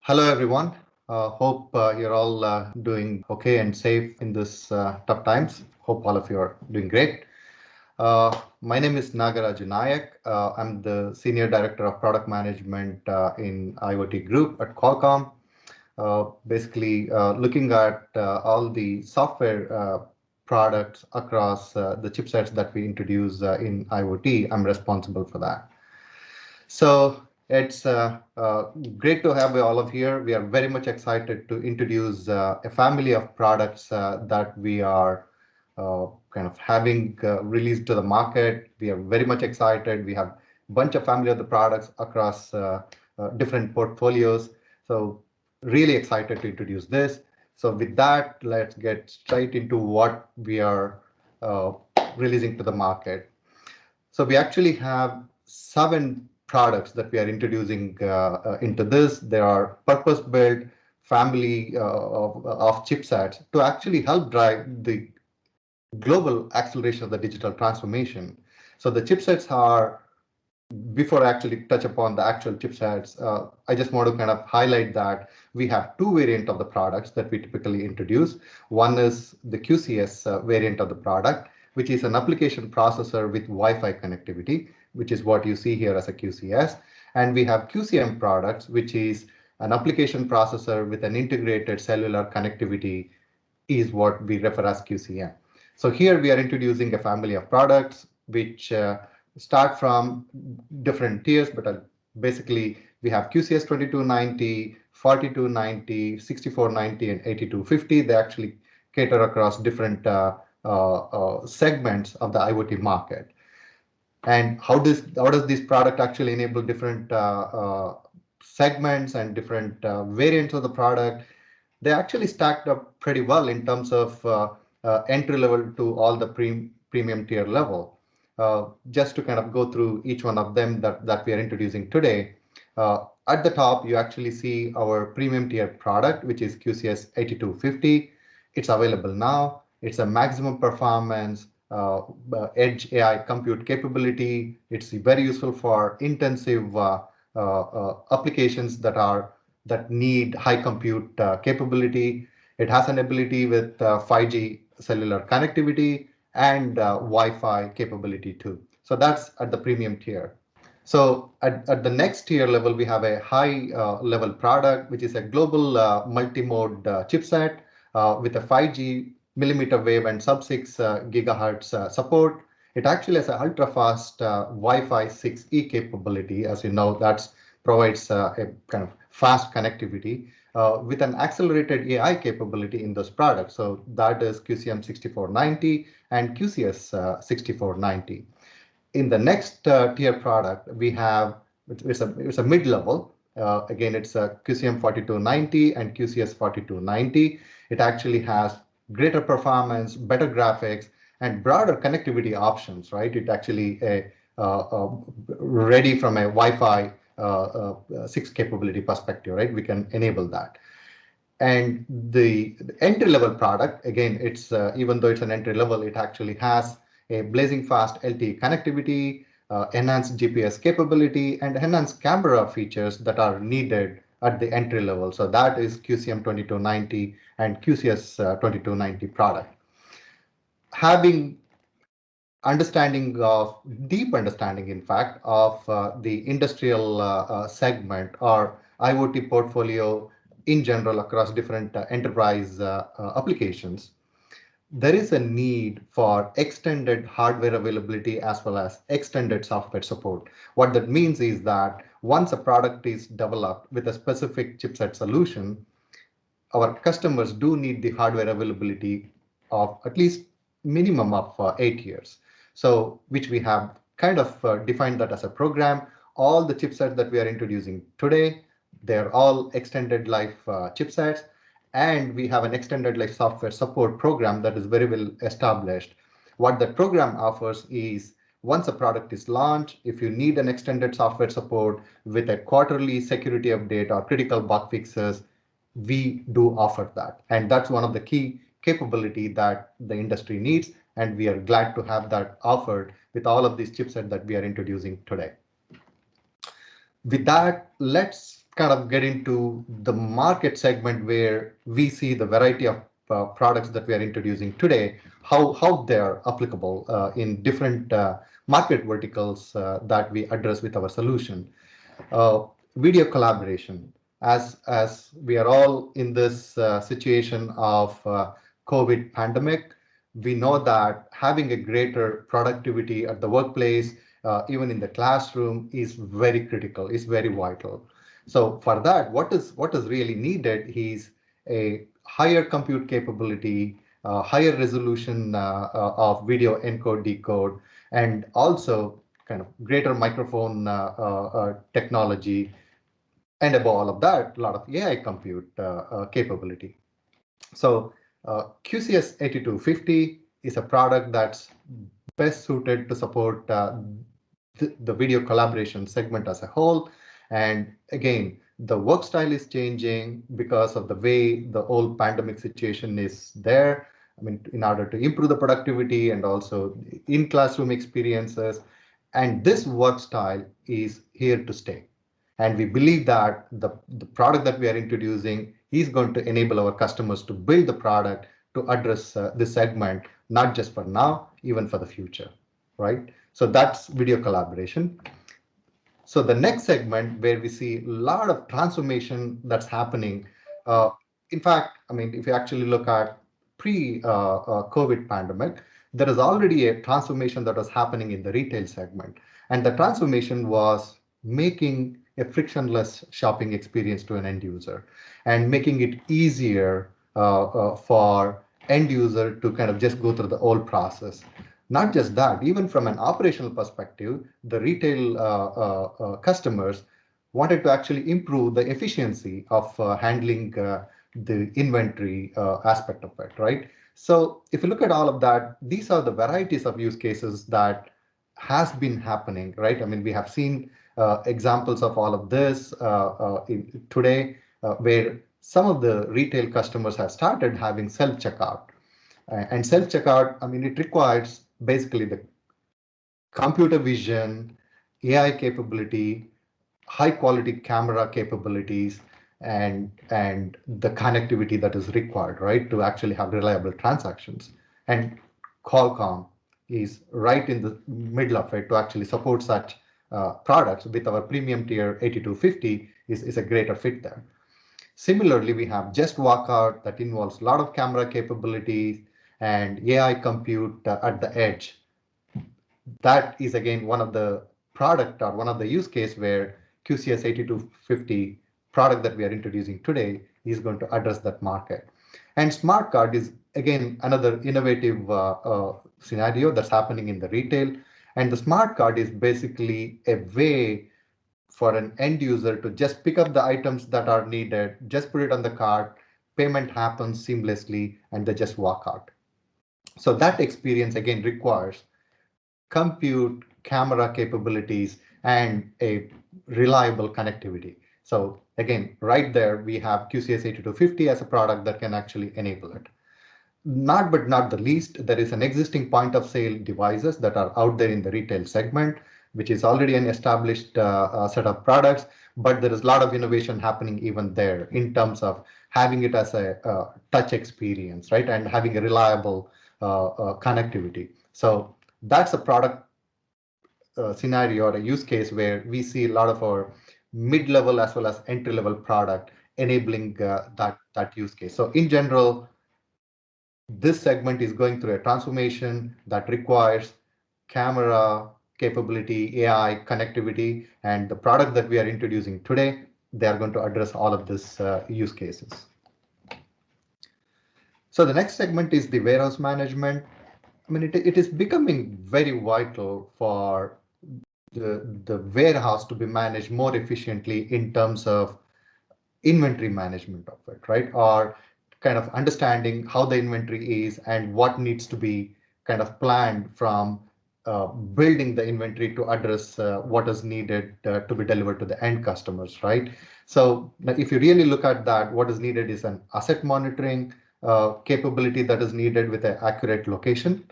Hello, everyone. Hope you're all doing okay and safe in this tough times. Hope all of you are doing great. My name is Nagaraju Nayak. I'm the Senior Director of Product Management in IoT Group at Qualcomm. Basically, looking at all the software products across the chipsets that we introduce in IoT, I'm responsible for that. So it's great to have you all of here. We are very much excited to introduce a family of products that we are kind of having released to the market. We are very much excited. We have a bunch of family of the products across different portfolios. So really excited to introduce this. So with that, let's get straight into what we are uh, releasing to the market. So we actually have 7 products that we are introducing into this. There are purpose-built family of chipsets to actually help drive the global acceleration of the digital transformation. So the chipsets are, before I actually touch upon the actual chipsets, I just want to kind of highlight that we have 2 variants of the products that we typically introduce. One is the QCS variant of the product, which is an application processor with Wi-Fi connectivity, which is what you see here as a QCS. And we have QCM products, which is an application processor with an integrated cellular connectivity, is what we refer as QCM. So here we are introducing a family of products which start from different tiers, but basically we have QCS 2290, 4290, 6490, and 8250. They actually cater across different segments of the IoT market. And how does this product actually enable different segments and different variants of the product? They actually stacked up pretty well in terms of entry level to all the premium tier level. Just to kind of go through each one of them that we are introducing today. At the top, you actually see our premium tier product, which is QCS 8250. It's available now. It's a maximum performance edge AI compute capability. It's very useful for intensive applications that need high compute capability. It has an ability with 5G cellular connectivity and Wi-Fi capability too. So that's at the premium tier. So at the next tier level, we have a high level product, which is a global multi-mode chipset with a 5G millimeter wave and sub-6 gigahertz support. It actually has an ultra-fast Wi-Fi 6E capability. As you know, that provides a kind of fast connectivity with an accelerated AI capability in those products. So that is QCM 6490 and QCS 6490. In the next tier product, we have it's a mid-level. Again, it's a QCM 4290 and QCS 4290. It actually has greater performance, better graphics, and broader connectivity options. Right? It actually ready from a Wi-Fi 6 capability perspective. Right? We can enable that. And the entry level product, again, it's even though it's an entry level, it actually has a blazing fast LTE connectivity, enhanced GPS capability, and enhanced camera features that are needed at the entry level. So that is QCM 2290 and QCS 2290 product. Having deep understanding, in fact, of the industrial segment or IoT portfolio in general across different enterprise applications, there is a need for extended hardware availability as well as extended software support. What that means is that once a product is developed with a specific chipset solution, our customers do need the hardware availability of at least minimum of 8 years. So which we have kind of defined that as a program. All the chipsets that we are introducing today, they're all extended life chipsets. And we have an extended life software support program that is very well established. What that program offers is once a product is launched, if you need an extended software support with a quarterly security update or critical bug fixes, we do offer that. And that's one of the key capability that the industry needs. And we are glad to have that offered with all of these chipsets that we are introducing today. With that, let's kind of get into the market segment where we see the variety of products that we are introducing today, how they are applicable in different market verticals that we address with our solution. Video collaboration. As we are all in this situation of COVID pandemic, we know that having a greater productivity at the workplace, even in the classroom, is very critical, is very vital. So for that, what is really needed is a higher compute capability, higher resolution of video encode decode, and also kind of greater microphone technology, and above all of that, a lot of AI compute capability. So QCS 8250 is a product that's best suited to support the video collaboration segment as a whole. And again, the work style is changing because of the way the whole pandemic situation is there. I mean, in order to improve the productivity and also in classroom experiences. And this work style is here to stay. And we believe that the product that we are introducing is going to enable our customers to build the product to address this segment, not just for now, even for the future, right? So that's video collaboration. So the next segment where we see a lot of transformation that's happening. Uh, in fact, I mean, if you actually look at pre-COVID pandemic, there is already a transformation that was happening in the retail segment. And the transformation was making a frictionless shopping experience to an end user and making it easier for end user to kind of just go through the whole process. Not just that, even from an operational perspective, the retail customers wanted to actually improve the efficiency of handling the inventory aspect of it, right? So if you look at all of that, these are the varieties of use cases that has been happening, right? I mean, we have seen examples of all of this today, where some of the retail customers have started having self-checkout. And self-checkout, I mean, it requires basically the computer vision, AI capability, high quality camera capabilities, and the connectivity that is required, right, to actually have reliable transactions. And Qualcomm is right in the middle of it to actually support such products with our premium tier 8250 is a greater fit there. Similarly, we have Just Walkout that involves a lot of camera capabilities and AI compute at the edge. That is again one of the product or one of the use case where QCS 8250 product that we are introducing today is going to address that market. And smart card is again another innovative scenario that's happening in the retail. And the smart card is basically a way for an end user to just pick up the items that are needed, just put it on the cart, payment happens seamlessly, and they just walk out. So that experience again requires compute, camera capabilities, and a reliable connectivity. So again, right there, we have QCS 8250 as a product that can actually enable it. Not the least, there is an existing point of sale devices that are out there in the retail segment, which is already an established set of products, but there is a lot of innovation happening even there in terms of having it as a touch experience, right? And having a reliable connectivity. So that's a product scenario or a use case where we see a lot of our mid-level as well as entry-level product enabling that use case. So in general, this segment is going through a transformation that requires camera capability, AI connectivity, and the product that we are introducing today, they are going to address all of these use cases. So the next segment is the warehouse management. I mean, it is becoming very vital for the warehouse to be managed more efficiently in terms of inventory management of it, right? Or kind of understanding how the inventory is and what needs to be kind of planned from building the inventory to address what is needed to be delivered to the end customers, right? So if you really look at that, what is needed is an asset monitoring capability that is needed with an accurate location.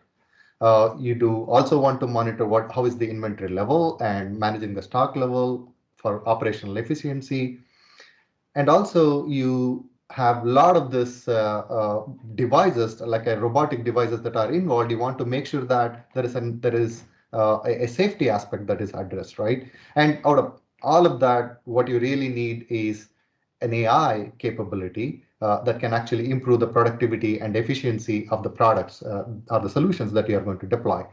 You do also want to monitor how is the inventory level and managing the stock level for operational efficiency. And also you have a lot of this devices like a robotic devices that are involved. You want to make sure that there is a safety aspect that is addressed, right? And out of all of that, what you really need is an AI capability that can actually improve the productivity and efficiency of the products or the solutions that you are going to deploy.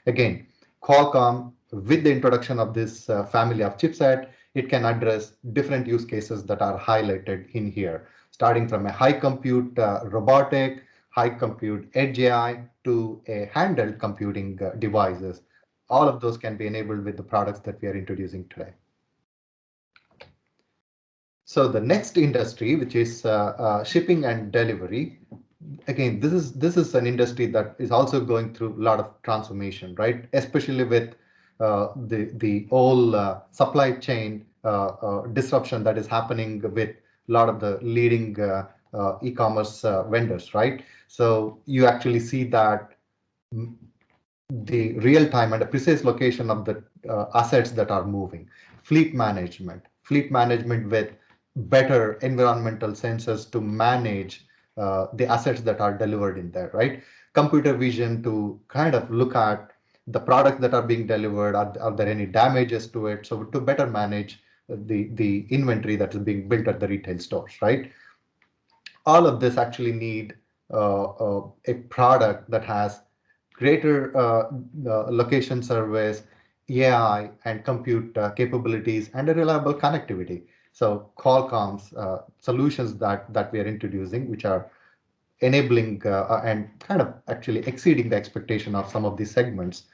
Again, Qualcomm, with the introduction of this family of chipset, it can address different use cases that are highlighted in here, starting from a high compute robotic, high compute edge AI to a handheld computing devices. All of those can be enabled with the products that we are introducing today. So the next industry, which is shipping and delivery, again, this is an industry that is also going through a lot of transformation, right? Especially with the whole supply chain disruption that is happening with a lot of the leading e-commerce vendors, right? So you actually see that the real time and the precise location of the assets that are moving, fleet management with better environmental sensors to manage the assets that are delivered in there, right? Computer vision to kind of look at the products that are being delivered. Are there any damages to it? So to better manage the inventory that is being built at the retail stores, right? All of this actually need a product that has greater location service, AI, and compute capabilities, and a reliable connectivity. So Qualcomm's solutions that we are introducing, which are enabling and kind of actually exceeding the expectation of some of these segments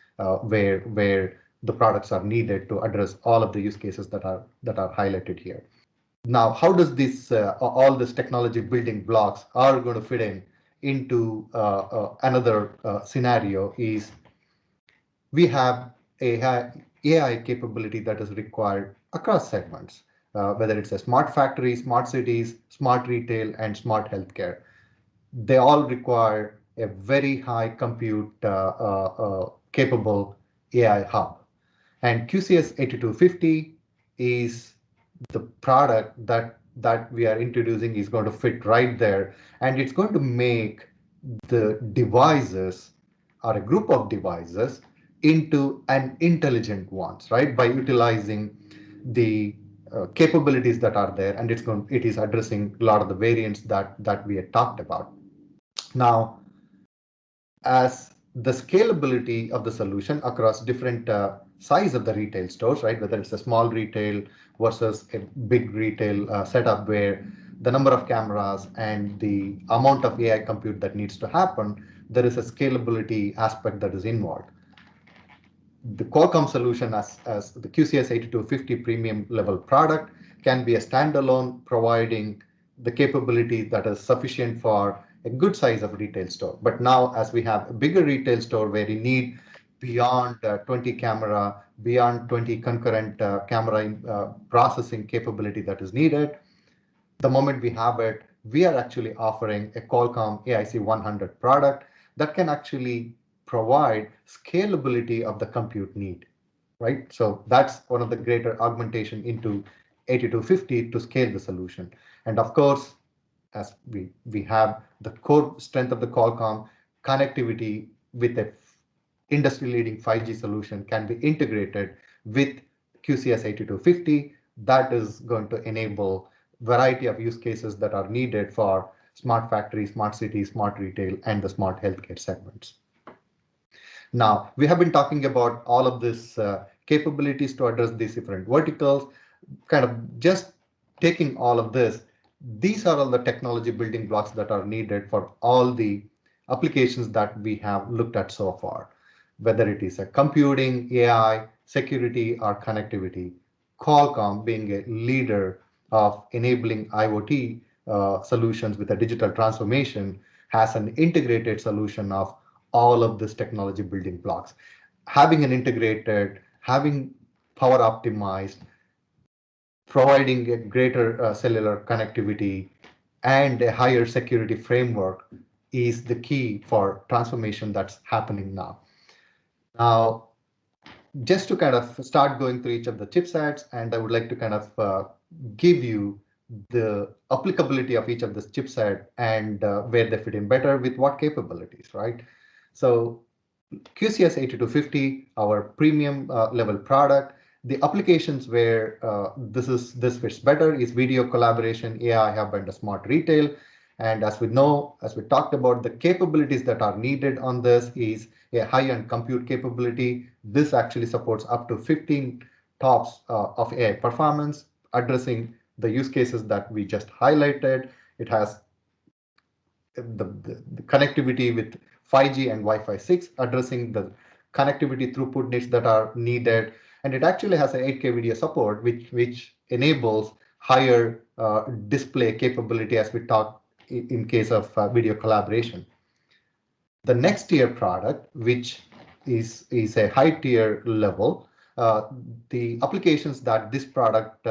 where the products are needed to address all of the use cases that are highlighted here. Now, how does this all this technology building blocks are going to fit into another scenario is we have AI capability that is required across segments, whether it's a smart factory, smart cities, smart retail, and smart healthcare. They all require a very high compute capable AI hub. And QCS 8250 is the product that we are introducing is going to fit right there, and it's going to make the devices or a group of devices into an intelligent ones, right? By utilizing the capabilities that are there, and it is addressing a lot of the variants that we had talked about. Now, as the scalability of the solution across different size of the retail stores, right? Whether it's a small retail versus a big retail setup where the number of cameras and the amount of AI compute that needs to happen, there is a scalability aspect that is involved. The Qualcomm solution as the QCS 8250 premium level product can be a standalone, providing the capability that is sufficient for a good size of retail store. But now, as we have a bigger retail store where you need beyond 20 camera, beyond 20 concurrent camera processing capability that is needed, the moment we have it, we are actually offering a Qualcomm AIC 100 product that can actually provide scalability of the compute need, right? So that's one of the greater augmentation into 8250 to scale the solution. And of course, as we have the core strength of the Qualcomm connectivity with a industry leading 5G solution can be integrated with QCS 8250. That is going to enable variety of use cases that are needed for smart factories, smart cities, smart retail, and the smart healthcare segments. Now, we have been talking about all of these capabilities to address these different verticals, kind of just taking all of this. These are all the technology building blocks that are needed for all the applications that we have looked at so far, whether it is a computing, AI, security, or connectivity. Qualcomm being a leader of enabling IoT solutions with a digital transformation has an integrated solution of all of this technology building blocks. Having an integrated, having power optimized, providing a greater cellular connectivity and a higher security framework is the key for transformation that's happening now. Now, just to kind of start going through each of the chipsets, and I would like to kind of give you the applicability of each of this chipset and where they fit in better with what capabilities, right? So QCS 8250, our premium level product, the applications where this fits better is video collaboration, AI hub, and a smart retail. And as we know, as we talked about, the capabilities that are needed on this is a high-end compute capability. This actually supports up to 15 TOPS of AI performance, addressing the use cases that we just highlighted. It has the connectivity with 5G and Wi-Fi 6, addressing the connectivity throughput needs that are needed. And it actually has an 8K video support, which enables higher display capability as we talk in case of video collaboration. The next tier product, which is a high tier level, the applications that this product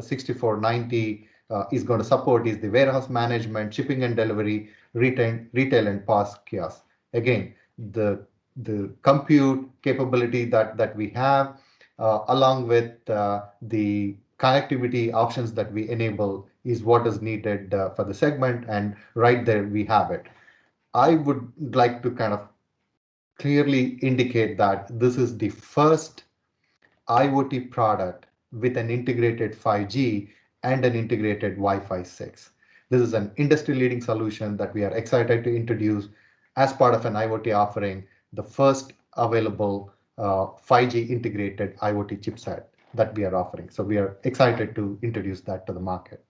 6490 is going to support is the warehouse management, shipping and delivery, retail and POS kiosks. Again, the compute capability that we have, along with the connectivity options that we enable, is what is needed for the segment, and right there we have it. I would like to kind of clearly indicate that this is the first IoT product with an integrated 5G and an integrated Wi-Fi 6. This is an industry-leading solution that we are excited to introduce as part of an IoT offering, the first available 5G integrated IoT chipset that we are offering. So we are excited to introduce that to the market.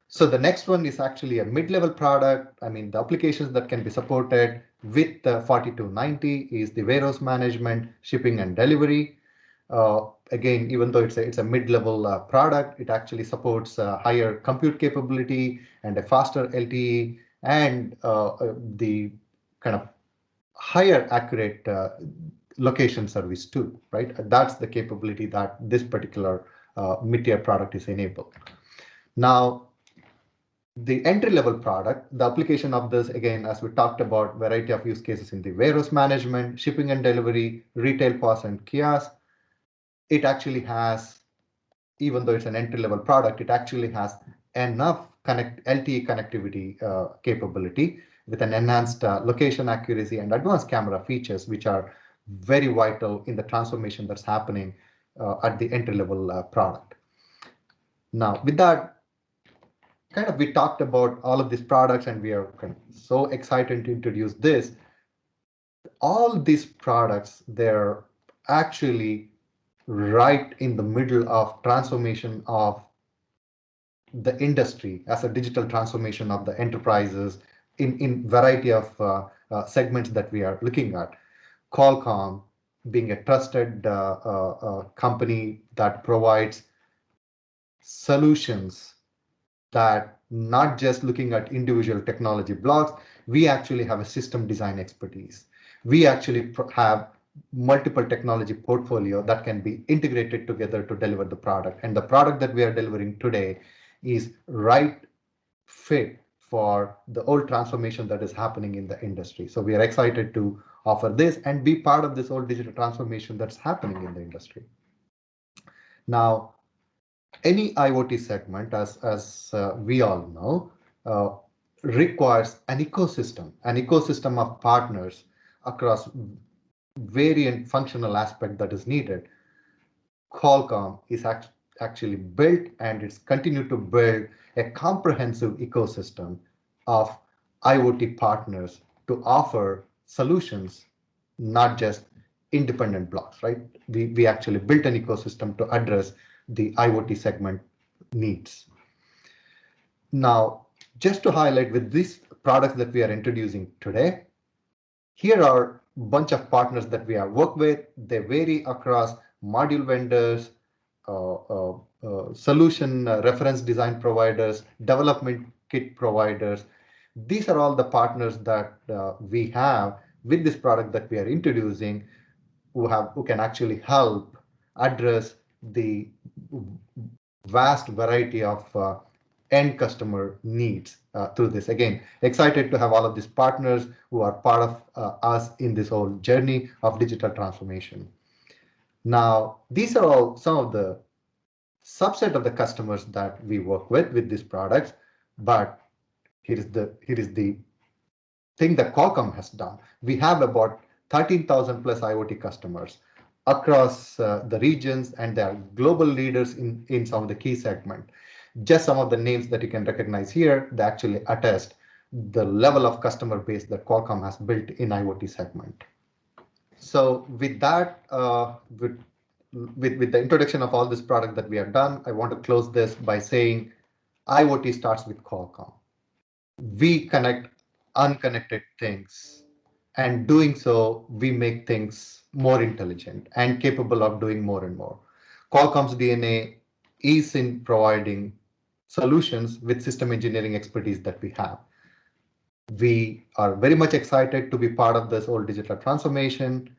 So the next one is actually a mid-level product. I mean, the applications that can be supported with the 4290 is the warehouse management, shipping and delivery. Again, even though it's a mid-level product, it actually supports higher compute capability and a faster LTE and the kind of higher accurate location service too, right? That's the capability that this particular mid-tier product is enabled. Now, the entry-level product, the application of this, again, as we talked about, variety of use cases in the warehouse management, shipping and delivery, retail POS and kiosk. It actually has, even though it's an entry-level product, it actually has enough LTE connectivity capability with an enhanced location accuracy and advanced camera features, which are very vital in the transformation that's happening at the entry-level product. Now, with that, kind of we talked about all of these products, and we are kind of so excited to introduce this. All these products, they're actually right in the middle of transformation of the industry as a digital transformation of the enterprises in variety of segments that we are looking at. Qualcomm being a trusted company that provides solutions that not just looking at individual technology blocks, we actually have a system design expertise. We actually have multiple technology portfolio that can be integrated together to deliver the product. And the product that we are delivering today is right fit for the old transformation that is happening in the industry. So we are excited to offer this and be part of this old digital transformation that's happening in the industry. Now, any IoT segment, as we all know, requires an ecosystem of partners across variant functional aspect that is needed. Qualcomm is actually built, and it's continued to build a comprehensive ecosystem of IoT partners to offer solutions, not just independent blocks, right? We actually built an ecosystem to address the IoT segment needs. Now, just to highlight with these products that we are introducing today, here are a bunch of partners that we have worked with. They vary across module vendors, solution reference design providers, development kit providers. These are all the partners that we have with this product that we are introducing, who can actually help address the vast variety of end customer needs through this. Again, excited to have all of these partners who are part of us in this whole journey of digital transformation. Now, these are all some of the subset of the customers that we work with these products. But here is the thing that Qualcomm has done. We have about 13,000 plus IoT customers across the regions, and they are global leaders in some of the key segments. Just some of the names that you can recognize here, they actually attest the level of customer base that Qualcomm has built in IoT segment. So with that, with the introduction of all this product that we have done, I want to close this by saying IoT starts with Qualcomm. We connect unconnected things, and doing so, we make things more intelligent and capable of doing more and more. Qualcomm's DNA is in providing solutions with system engineering expertise that we have. We are very much excited to be part of this whole digital transformation.